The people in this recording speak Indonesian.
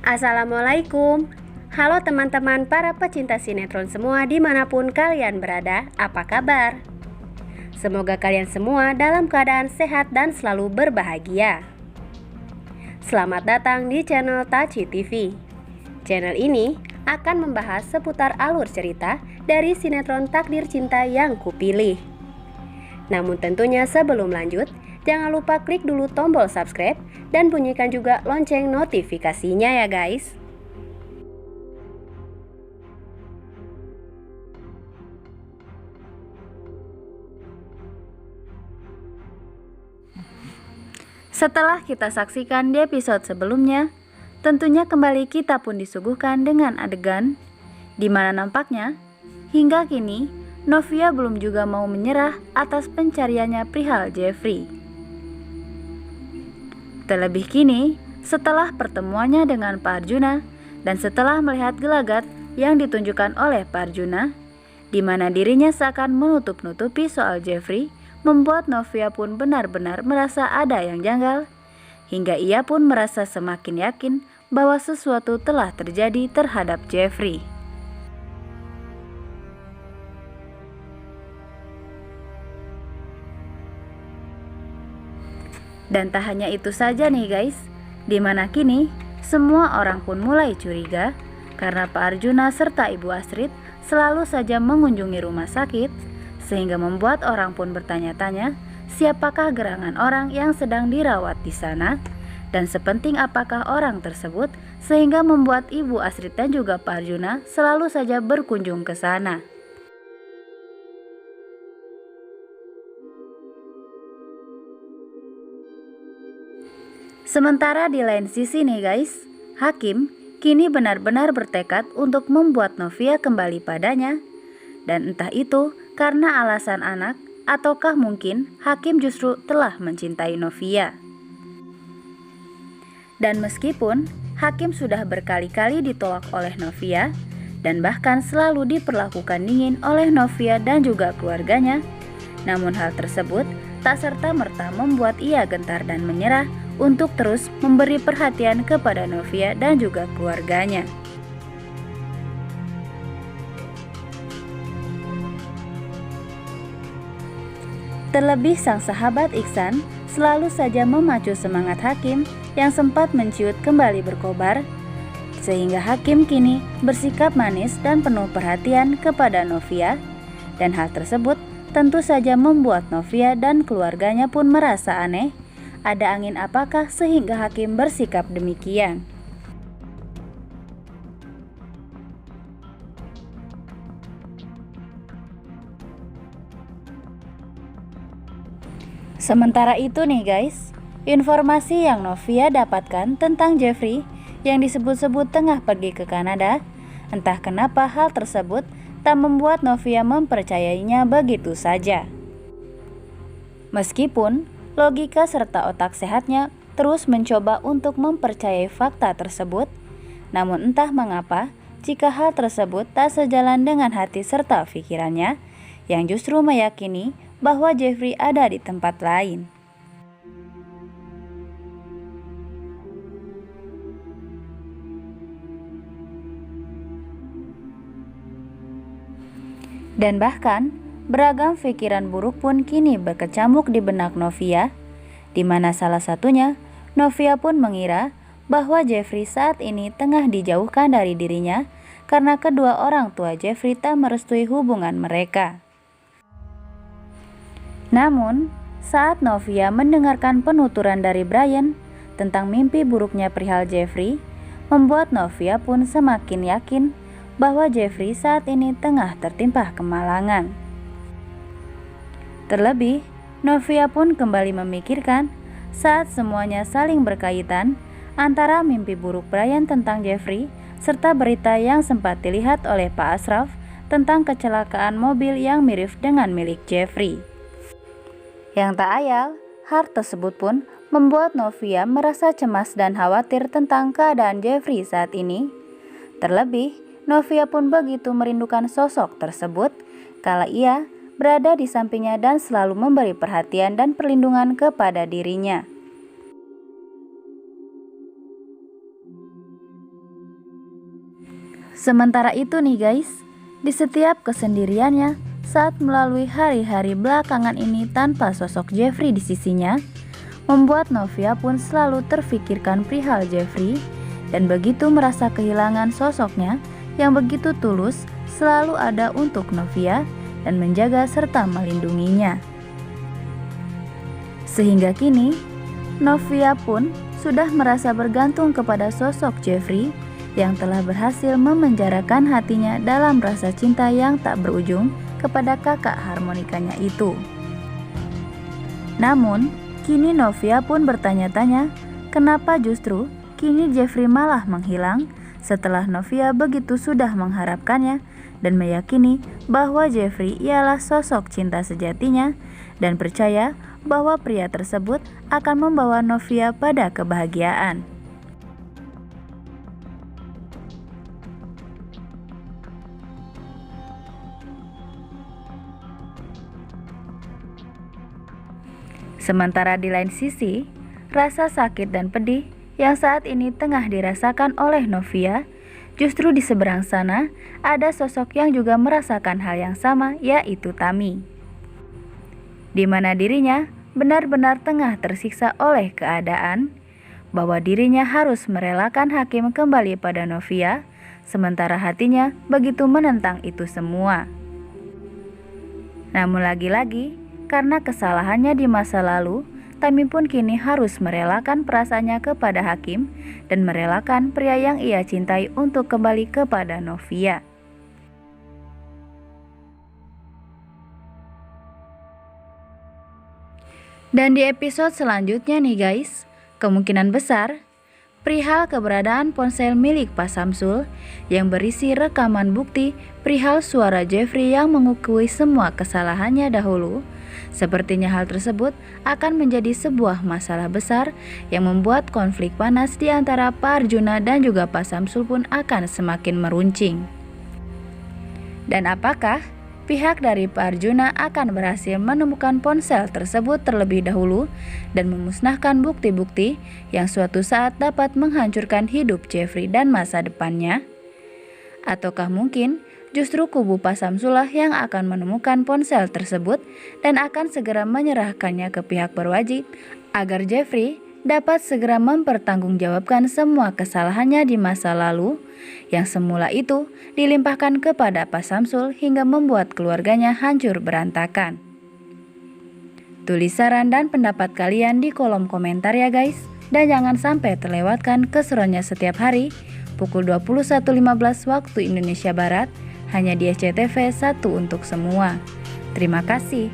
Assalamualaikum. Halo teman-teman para pecinta sinetron semua dimanapun kalian berada, apa kabar? Semoga kalian semua dalam keadaan sehat dan selalu berbahagia. Selamat datang di channel Taci TV. Channel ini akan membahas seputar alur cerita dari sinetron Takdir Cinta yang Kupilih. Namun tentunya sebelum lanjut, jangan lupa klik dulu tombol subscribe dan bunyikan juga lonceng notifikasinya ya guys. Setelah kita saksikan di episode sebelumnya, tentunya kembali kita pun disuguhkan dengan adegan di mana nampaknya hingga kini Novia belum juga mau menyerah atas pencariannya perihal Jeffrey. Terlebih kini, setelah pertemuannya dengan Pak Arjuna dan setelah melihat gelagat yang ditunjukkan oleh Pak Arjuna, di mana dirinya seakan menutup-nutupi soal Jeffrey, membuat Novia pun benar-benar merasa ada yang janggal, hingga ia pun merasa semakin yakin bahwa sesuatu telah terjadi terhadap Jeffrey. Dan tak hanya itu saja nih guys, dimana kini semua orang pun mulai curiga karena Pak Arjuna serta Ibu Astrid selalu saja mengunjungi rumah sakit, sehingga membuat orang pun bertanya-tanya siapakah gerangan orang yang sedang dirawat di sana dan sepenting apakah orang tersebut, sehingga membuat Ibu Astrid dan juga Pak Arjuna selalu saja berkunjung ke sana. Sementara di lain sisi nih guys, Hakim kini benar-benar bertekad untuk membuat Novia kembali padanya. Dan entah itu karena alasan anak ataukah mungkin Hakim justru telah mencintai Novia. Dan meskipun Hakim sudah berkali-kali ditolak oleh Novia dan bahkan selalu diperlakukan dingin oleh Novia dan juga keluarganya, namun hal tersebut tak serta-merta membuat ia gentar dan menyerah untuk terus memberi perhatian kepada Novia dan juga keluarganya. Terlebih sang sahabat Iksan selalu saja memacu semangat Hakim yang sempat menciut kembali berkobar, sehingga Hakim kini bersikap manis dan penuh perhatian kepada Novia, dan hal tersebut tentu saja membuat Novia dan keluarganya pun merasa aneh. Ada angin apakah sehingga Hakim bersikap demikian? Sementara itu nih guys, informasi yang Novia dapatkan tentang Jeffrey yang disebut-sebut tengah pergi ke Kanada, entah kenapa hal tersebut tak membuat Novia mempercayainya begitu saja. Meskipun logika serta otak sehatnya terus mencoba untuk mempercayai fakta tersebut, namun entah mengapa jika hal tersebut tak sejalan dengan hati serta pikirannya yang justru meyakini bahwa Jeffrey ada di tempat lain. Dan bahkan beragam pikiran buruk pun kini berkecamuk di benak Novia, di mana salah satunya Novia pun mengira bahwa Jeffrey saat ini tengah dijauhkan dari dirinya karena kedua orang tua Jeffrey tak merestui hubungan mereka. Namun, saat Novia mendengarkan penuturan dari Brian tentang mimpi buruknya perihal Jeffrey, membuat Novia pun semakin yakin bahwa Jeffrey saat ini tengah tertimpa kemalangan. Terlebih, Novia pun kembali memikirkan saat semuanya saling berkaitan antara mimpi buruk Brian tentang Jeffrey serta berita yang sempat dilihat oleh Pak Ashraf tentang kecelakaan mobil yang mirip dengan milik Jeffrey. Yang tak ayal, hal tersebut pun membuat Novia merasa cemas dan khawatir tentang keadaan Jeffrey saat ini. Terlebih, Novia pun begitu merindukan sosok tersebut kala ia berada di sampingnya dan selalu memberi perhatian dan perlindungan kepada dirinya. Sementara itu nih guys, di setiap kesendiriannya saat melalui hari-hari belakangan ini tanpa sosok Jeffrey di sisinya, membuat Novia pun selalu terfikirkan perihal Jeffrey dan begitu merasa kehilangan sosoknya yang begitu tulus selalu ada untuk Novia dan menjaga serta melindunginya. Sehingga kini, Novia pun sudah merasa bergantung kepada sosok Jeffrey yang telah berhasil memenjarakan hatinya dalam rasa cinta yang tak berujung kepada kakak harmonikanya itu. Namun, kini Novia pun bertanya-tanya, kenapa justru kini Jeffrey malah menghilang setelah Novia begitu sudah mengharapkannya dan meyakini bahwa Jeffrey ialah sosok cinta sejatinya dan percaya bahwa pria tersebut akan membawa Novia pada kebahagiaan. Sementara di lain sisi, rasa sakit dan pedih yang saat ini tengah dirasakan oleh Novia, justru di seberang sana ada sosok yang juga merasakan hal yang sama, yaitu Tami. Di mana dirinya benar-benar tengah tersiksa oleh keadaan, bahwa dirinya harus merelakan Hakim kembali pada Novia, sementara hatinya begitu menentang itu semua. Namun lagi-lagi, karena kesalahannya di masa lalu, Tami pun kini harus merelakan perasaannya kepada Hakim dan merelakan pria yang ia cintai untuk kembali kepada Novia. Dan di episode selanjutnya nih guys, kemungkinan besar perihal keberadaan ponsel milik Pak Samsul yang berisi rekaman bukti perihal suara Jeffrey yang mengakui semua kesalahannya dahulu. Sepertinya hal tersebut akan menjadi sebuah masalah besar yang membuat konflik panas di antara Pak Arjuna dan juga Pak Samsul pun akan semakin meruncing. Dan apakah pihak dari Pak Arjuna akan berhasil menemukan ponsel tersebut terlebih dahulu dan memusnahkan bukti-bukti yang suatu saat dapat menghancurkan hidup Jeffrey dan masa depannya? Ataukah mungkin justru kubu Pak Samsul yang akan menemukan ponsel tersebut dan akan segera menyerahkannya ke pihak berwajib agar Jeffrey dapat segera mempertanggungjawabkan semua kesalahannya di masa lalu yang semula itu dilimpahkan kepada Pak Samsul hingga membuat keluarganya hancur berantakan. Tulis saran dan pendapat kalian di kolom komentar ya guys, dan jangan sampai terlewatkan keseruannya setiap hari pukul 21.15 waktu Indonesia Barat hanya di SCTV 1 untuk semua. Terima kasih.